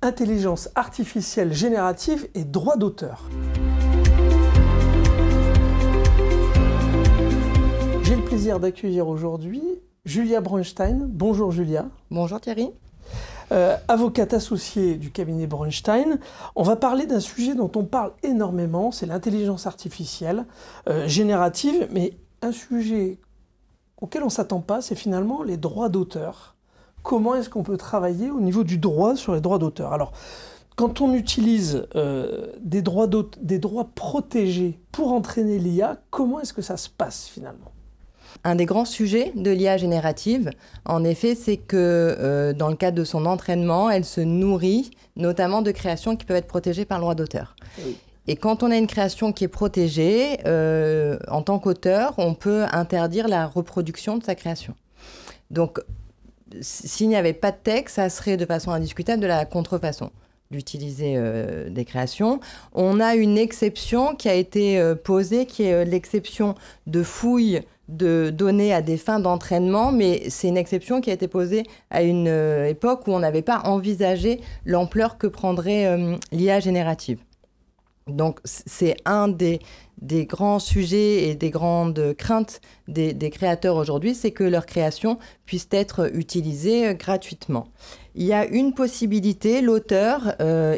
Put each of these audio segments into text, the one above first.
Intelligence artificielle générative et droit d'auteur. J'ai le plaisir d'accueillir aujourd'hui Julia Bronstein. Bonjour Julia. Bonjour Thierry. Avocate associée du cabinet Bronstein. On va parler d'un sujet dont on parle énormément, c'est l'intelligence artificielle générative, mais un sujet auquel on ne s'attend pas, c'est finalement les droits d'auteur. Comment est-ce qu'on peut travailler au niveau du droit sur les droits d'auteur? Alors, quand on utilise des droits protégés pour entraîner l'IA, comment est-ce que ça se passe finalement? Un des grands sujets de l'IA générative, en effet, c'est que dans le cadre de son entraînement, elle se nourrit notamment de créations qui peuvent être protégées par le droit d'auteur. Oui. Et quand on a une création qui est protégée, en tant qu'auteur, on peut interdire la reproduction de sa création. Donc, s'il n'y avait pas de texte, ça serait de façon indiscutable de la contrefaçon d'utiliser des créations. On a une exception qui a été posée, qui est l'exception de fouille de données à des fins d'entraînement, mais c'est une exception qui a été posée à une époque où on n'avait pas envisagé l'ampleur que prendrait l'IA générative. Donc, c'est un des grands sujets et des grandes craintes des créateurs aujourd'hui, c'est que leurs créations puissent être utilisées gratuitement. Il y a une possibilité, l'auteur,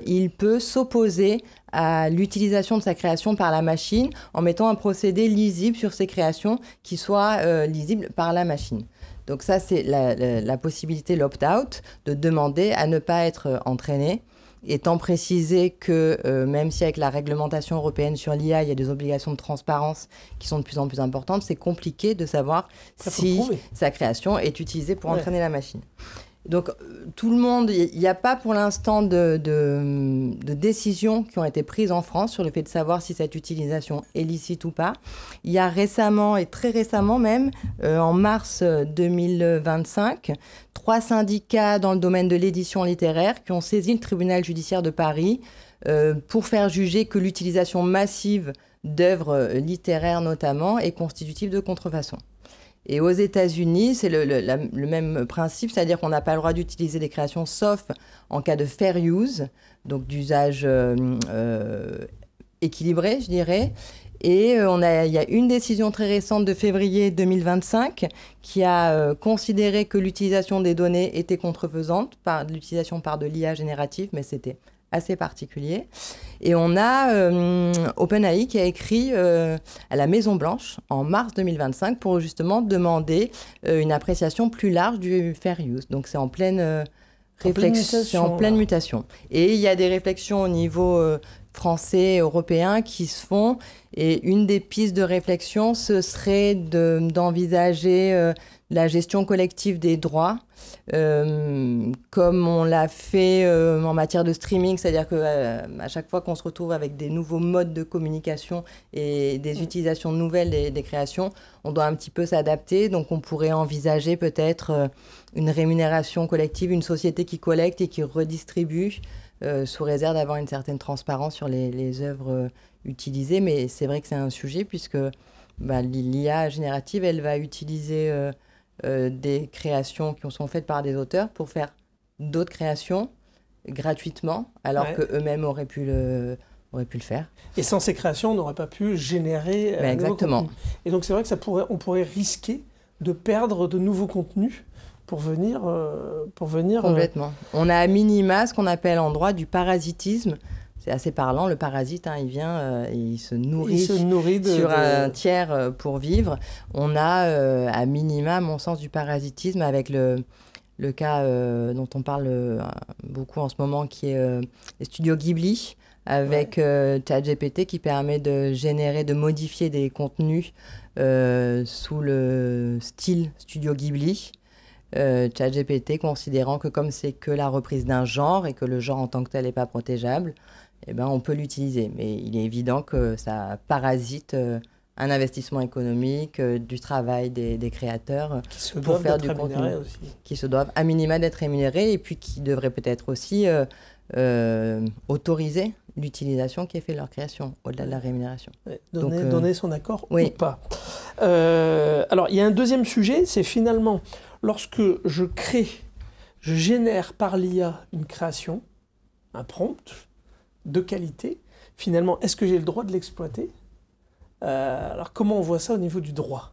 il peut s'opposer à l'utilisation de sa création par la machine en mettant un procédé lisible sur ses créations qui soit lisible par la machine. Donc ça, c'est la possibilité, l'opt-out, de demander à ne pas être entraîné. Étant précisé que même si avec la réglementation européenne sur l'IA, il y a des obligations de transparence qui sont de plus en plus importantes, c'est compliqué de savoir si sa création est utilisée pour entraîner la machine. Donc, tout le monde, il n'y a pas pour l'instant de décisions qui ont été prises en France sur le fait de savoir si cette utilisation est licite ou pas. Il y a récemment, et très récemment même, en mars 2025, 3 syndicats dans le domaine de l'édition littéraire qui ont saisi le tribunal judiciaire de Paris pour faire juger que l'utilisation massive d'œuvres littéraires notamment est constitutive de contrefaçon. Et aux États-Unis, c'est le même principe, c'est-à-dire qu'on n'a pas le droit d'utiliser des créations sauf en cas de fair use, donc d'usage équilibré, je dirais. Et il y a une décision très récente de février 2025 qui a considéré que l'utilisation des données était contrefaisante par l'utilisation par de l'IA générative, mais c'était assez particulier. Et on a OpenAI qui a écrit à la Maison-Blanche en mars 2025 pour justement demander une appréciation plus large du fair use. Donc c'est en pleine réflexion, c'est en pleine mutation. Et il y a des réflexions au niveau français, européen qui se font. Et une des pistes de réflexion, ce serait d'envisager la gestion collective des droits, comme on l'a fait en matière de streaming, c'est-à-dire qu'à chaque fois qu'on se retrouve avec des nouveaux modes de communication et des utilisations nouvelles des créations, on doit un petit peu s'adapter. Donc on pourrait envisager peut-être une rémunération collective, une société qui collecte et qui redistribue, sous réserve d'avoir une certaine transparence sur les œuvres utilisées. Mais c'est vrai que c'est un sujet puisque l'IA générative, elle va utiliser des créations qui sont faites par des auteurs pour faire d'autres créations gratuitement, alors qu'eux-mêmes auraient pu le faire. Et sans ces créations, on n'aurait pas pu générer exactement. Et donc c'est vrai que on pourrait risquer de perdre de nouveaux contenus pour venir complètement. On a à minima ce qu'on appelle en droit du parasitisme. C'est assez parlant, le parasite, il vient, il se nourrit sur un tiers pour vivre. On a à minima, à mon sens, du parasitisme avec le cas dont on parle beaucoup en ce moment, qui est les studios Ghibli, avec ChatGPT qui permet de modifier des contenus sous le style studio Ghibli. ChatGPT considérant que comme c'est que la reprise d'un genre et que le genre en tant que tel n'est pas protégeable, on peut l'utiliser. Mais il est évident que ça parasite un investissement économique, du travail des créateurs pour faire du contenu. Qui se doivent à minima d'être rémunérés et puis qui devraient peut-être aussi autoriser l'utilisation qui est faite de leur création, au-delà de la rémunération. Donner son accord ou pas. Alors, il y a un deuxième sujet, c'est finalement, lorsque je génère par l'IA une création, un prompt de qualité, finalement, est-ce que j'ai le droit de l'exploiter? Alors, comment on voit ça au niveau du droit?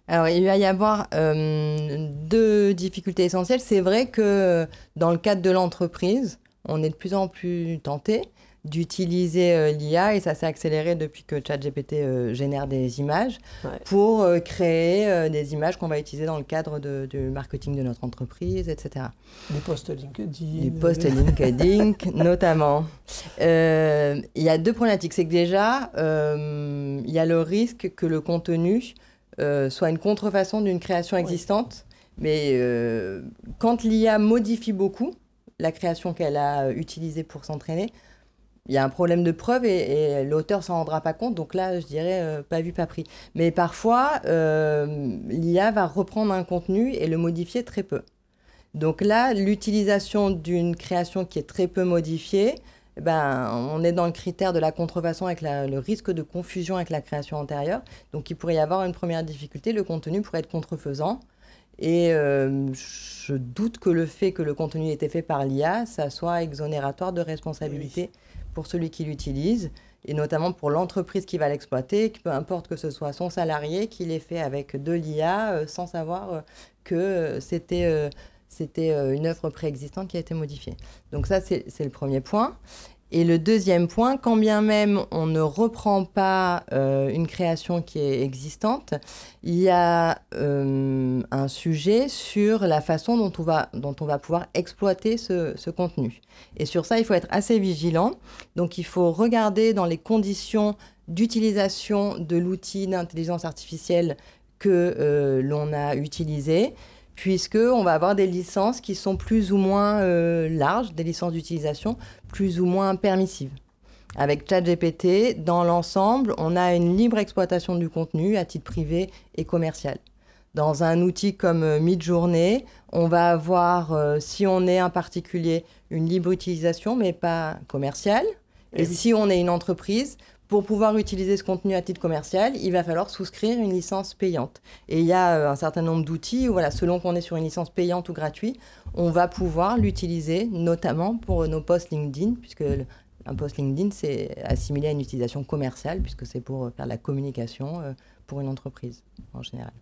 Alors, il va y avoir deux difficultés essentielles. C'est vrai que dans le cadre de l'entreprise, on est de plus en plus tenté d'utiliser l'IA, et ça s'est accéléré depuis que ChatGPT génère des images, pour créer des images qu'on va utiliser dans le cadre du marketing de notre entreprise, etc. Des posts LinkedIn. Des posts LinkedIn, notamment. Il y a deux problématiques. C'est que déjà, il y a le risque que le contenu soit une contrefaçon d'une création existante. Mais quand l'IA modifie beaucoup la création qu'elle a utilisée pour s'entraîner, il y a un problème de preuve et l'auteur ne s'en rendra pas compte. Donc là, je dirais pas vu, pas pris. Mais parfois, l'IA va reprendre un contenu et le modifier très peu. Donc là, l'utilisation d'une création qui est très peu modifiée, on est dans le critère de la contrefaçon avec le risque de confusion avec la création antérieure. Donc il pourrait y avoir une première difficulté, le contenu pourrait être contrefaisant. Et je doute que le fait que le contenu ait été fait par l'IA, ça soit exonératoire de responsabilité pour celui qui l'utilise, et notamment pour l'entreprise qui va l'exploiter, peu importe que ce soit son salarié qui l'ait fait avec de l'IA sans savoir que c'était une œuvre préexistante qui a été modifiée. Donc ça, c'est le premier point. Et le deuxième point, quand bien même on ne reprend pas une création qui est existante, il y a un sujet sur la façon dont on va pouvoir exploiter ce contenu. Et sur ça, il faut être assez vigilant. Donc il faut regarder dans les conditions d'utilisation de l'outil d'intelligence artificielle que l'on a utilisé, puisqu'on va avoir des licences qui sont plus ou moins larges, des licences d'utilisation plus ou moins permissives. Avec ChatGPT, dans l'ensemble, on a une libre exploitation du contenu à titre privé et commercial. Dans un outil comme Midjourney, on va avoir, si on est un particulier, une libre utilisation, mais pas commerciale. Et si on est une entreprise, pour pouvoir utiliser ce contenu à titre commercial, il va falloir souscrire une licence payante. Et il y a un certain nombre d'outils où, selon qu'on est sur une licence payante ou gratuite, on va pouvoir l'utiliser, notamment pour nos posts LinkedIn, puisque un post LinkedIn, c'est assimilé à une utilisation commerciale, puisque c'est pour faire de la communication pour une entreprise, en général.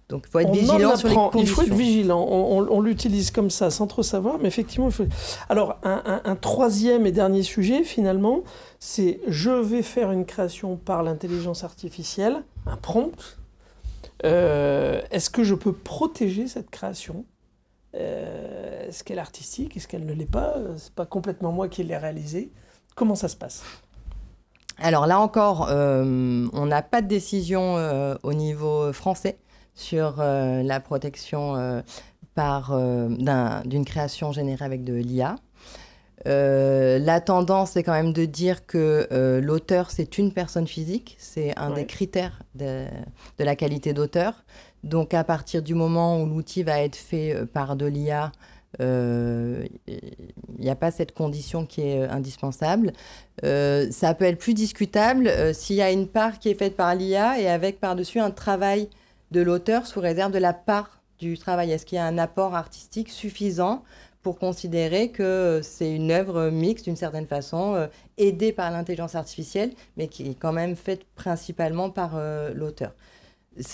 Donc, il faut être vigilant sur les conditions. Il faut être vigilant. On l'utilise comme ça, sans trop savoir, mais effectivement, il faut... Alors, un troisième et dernier sujet, finalement, c'est je vais faire une création par l'intelligence artificielle, un prompt. Est-ce que je peux protéger cette création? Est-ce qu'elle est artistique? Est-ce qu'elle ne l'est pas? C'est pas complètement moi qui l'ai réalisée. Comment ça se passe? Alors là encore, on n'a pas de décision au niveau français sur la protection d'une création générée avec de l'IA. La tendance, c'est quand même de dire que l'auteur, c'est une personne physique. C'est un des critères de la qualité d'auteur. Donc, à partir du moment où l'outil va être fait par de l'IA, il n'y a pas cette condition qui est indispensable. Ça peut être plus discutable s'il y a une part qui est faite par l'IA et avec par-dessus un travail de l'auteur sous réserve de la part du travail. Est-ce qu'il y a un apport artistique suffisant pour considérer que c'est une œuvre mixte, d'une certaine façon, aidée par l'intelligence artificielle, mais qui est quand même faite principalement par l'auteur. Ce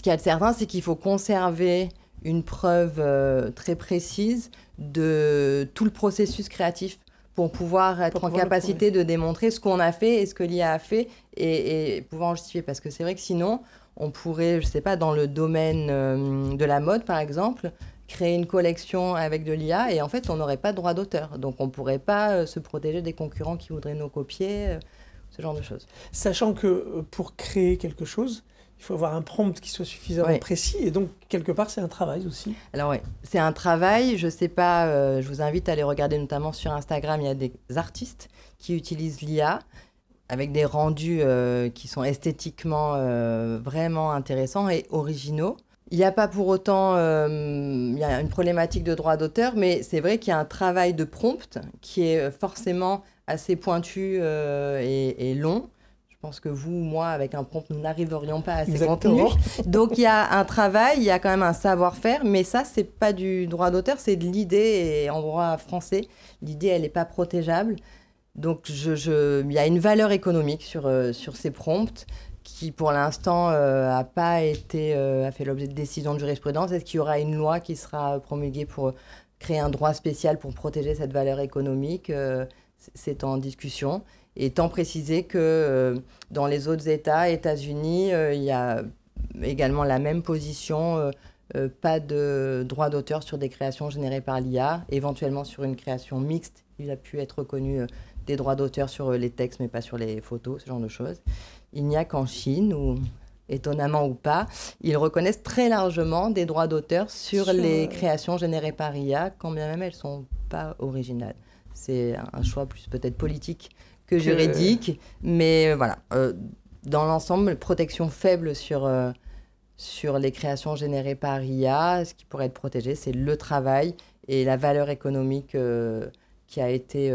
qu'il y a de certain, c'est qu'il faut conserver une preuve très précise de tout le processus créatif pour pouvoir être en capacité de démontrer ce qu'on a fait et ce que l'IA a fait et pouvoir en justifier. Parce que c'est vrai que sinon, on pourrait, je ne sais pas, dans le domaine de la mode, par exemple, créer une collection avec de l'IA et en fait, on n'aurait pas de droit d'auteur. Donc, on ne pourrait pas se protéger des concurrents qui voudraient nous copier, ce genre de choses. Sachant que pour créer quelque chose, il faut avoir un prompt qui soit suffisamment précis et donc, quelque part, c'est un travail aussi. Alors oui, c'est un travail. Je ne sais pas, je vous invite à aller regarder notamment sur Instagram, il y a des artistes qui utilisent l'IA avec des rendus qui sont esthétiquement vraiment intéressants et originaux. Il n'y a pas pour autant il y a une problématique de droit d'auteur, mais c'est vrai qu'il y a un travail de prompt qui est forcément assez pointu et long. Je pense que vous ou moi, avec un prompt, nous n'arriverions pas à ces contenus. Donc, il y a un travail, il y a quand même un savoir-faire, mais ça, c'est pas du droit d'auteur, c'est de l'idée. Et en droit français, l'idée, elle n'est pas protégeable. Donc, il y a une valeur économique sur ces prompts qui, pour l'instant, a fait l'objet de décisions de jurisprudence. Est-ce qu'il y aura une loi qui sera promulguée pour créer un droit spécial pour protéger cette valeur économique? C'est en discussion. Et tant préciser que dans les autres États-Unis, il y a également la même position, pas de droit d'auteur sur des créations générées par l'IA, éventuellement sur une création mixte. Il a pu être reconnu des droits d'auteur sur les textes, mais pas sur les photos, ce genre de choses. Il n'y a qu'en Chine, où, étonnamment ou pas, ils reconnaissent très largement des droits d'auteur sur les créations générées par IA, quand bien même elles ne sont pas originales. C'est un choix plus peut-être politique que juridique, mais voilà. Dans l'ensemble, protection faible sur les créations générées par IA. Ce qui pourrait être protégé, c'est le travail et la valeur économique qui a été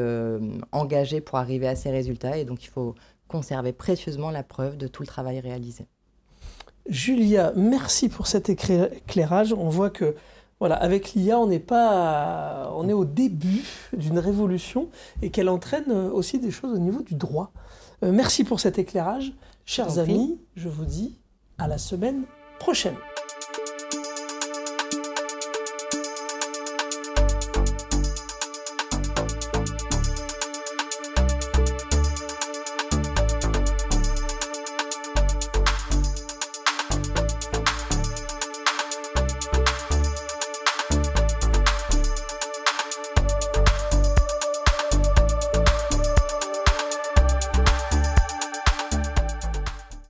engagée pour arriver à ces résultats. Et donc, il faut conserver précieusement la preuve de tout le travail réalisé. Julia, merci pour cet éclairage. On voit que voilà, avec l'IA, on est au début d'une révolution et qu'elle entraîne aussi des choses au niveau du droit. Merci pour cet éclairage. Chers amis, je vous dis à la semaine prochaine.